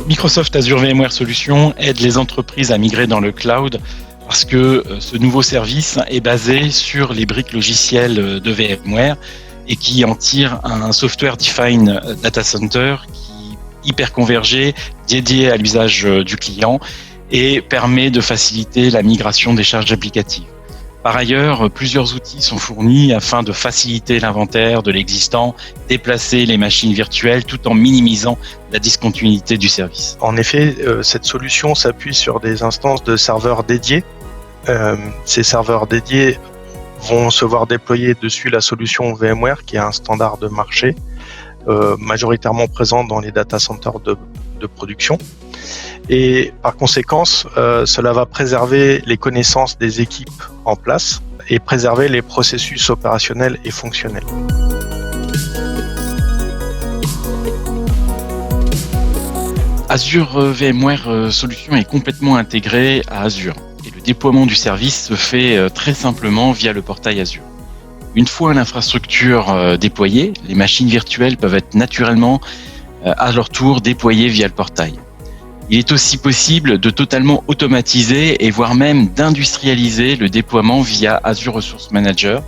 Microsoft Azure VMware Solutions aide les entreprises à migrer dans le cloud parce que ce nouveau service est basé sur les briques logicielles de VMware et qui en tire un software defined data center qui est hyper convergé, dédié à l'usage du client et permet de faciliter la migration des charges applicatives. Par ailleurs, plusieurs outils sont fournis afin de faciliter l'inventaire de l'existant, déplacer les machines virtuelles tout en minimisant la discontinuité du service. En effet, cette solution s'appuie sur des instances de serveurs dédiés. Ces serveurs dédiés vont se voir déployer dessus la solution VMware, qui est un standard de marché, majoritairement présent dans les data centers de production. Et par conséquent, cela va préserver les connaissances des équipes en place et préserver les processus opérationnels et fonctionnels. Azure VMware Solutions est complètement intégré à Azure et le déploiement du service se fait très simplement via le portail Azure. Une fois l'infrastructure déployée, les machines virtuelles peuvent être naturellement à leur tour déployées via le portail. Il est aussi possible de totalement automatiser et voire même d'industrialiser le déploiement via Azure Resource Manager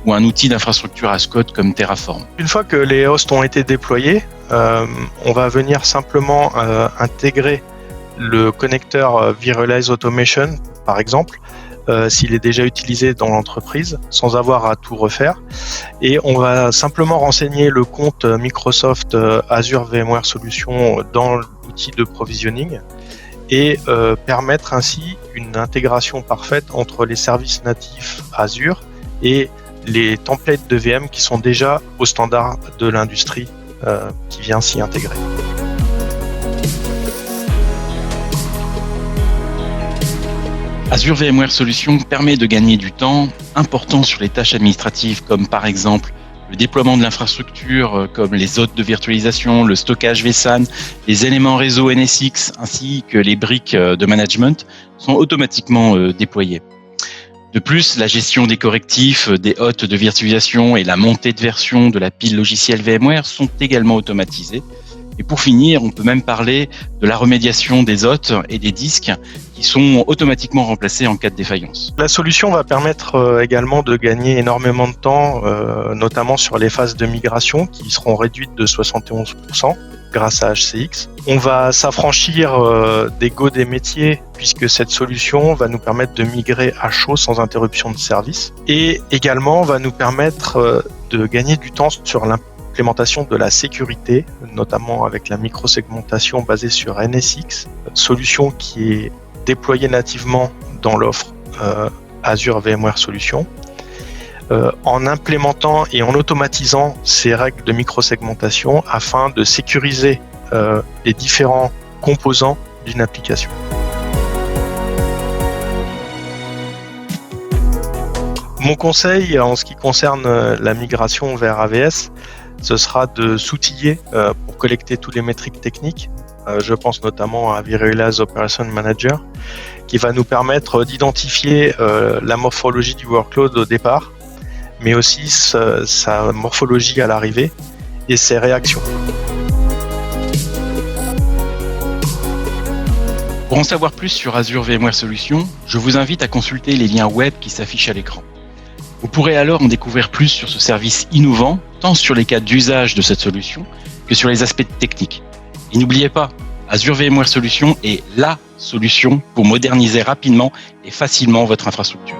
ou un outil d'infrastructure as code comme Terraform. Une fois que les hosts ont été déployés, on va venir simplement intégrer le connecteur Virtualize Automation, par exemple, s'il est déjà utilisé dans l'entreprise, sans avoir à tout refaire. Et on va simplement renseigner le compte Microsoft Azure VMware Solutions dans l'outil de provisioning et permettre ainsi une intégration parfaite entre les services natifs Azure et les templates de VM qui sont déjà au standard de l'industrie qui vient s'y intégrer. Azure VMware Solutions permet de gagner du temps important sur les tâches administratives comme par exemple le déploiement de l'infrastructure comme les hôtes de virtualisation, le stockage vSAN, les éléments réseau NSX ainsi que les briques de management sont automatiquement déployés. De plus, la gestion des correctifs, des hôtes de virtualisation et la montée de version de la pile logicielle VMware sont également automatisées. Et pour finir, on peut même parler de la remédiation des hôtes et des disques qui sont automatiquement remplacés en cas de défaillance. La solution va permettre également de gagner énormément de temps, notamment sur les phases de migration qui seront réduites de 71% grâce à HCX. On va s'affranchir des go des métiers puisque cette solution va nous permettre de migrer à chaud sans interruption de service et également va nous permettre de gagner du temps sur l'implémentation de la sécurité, notamment avec la microsegmentation basée sur NSX, solution qui est déployée nativement dans l'offre Azure VMware Solutions. En implémentant et en automatisant ces règles de microsegmentation afin de sécuriser les différents composants d'une application. Mon conseil en ce qui concerne la migration vers AVS, ce sera de s'outiller pour collecter toutes les métriques techniques. Je pense notamment à Virtualize Operation Manager, qui va nous permettre d'identifier la morphologie du workload au départ, mais aussi sa morphologie à l'arrivée et ses réactions. Pour en savoir plus sur Azure VMware Solutions, je vous invite à consulter les liens web qui s'affichent à l'écran. Vous pourrez alors en découvrir plus sur ce service innovant, tant sur les cas d'usage de cette solution que sur les aspects techniques. Et n'oubliez pas, Azure VMware Solutions est LA solution pour moderniser rapidement et facilement votre infrastructure.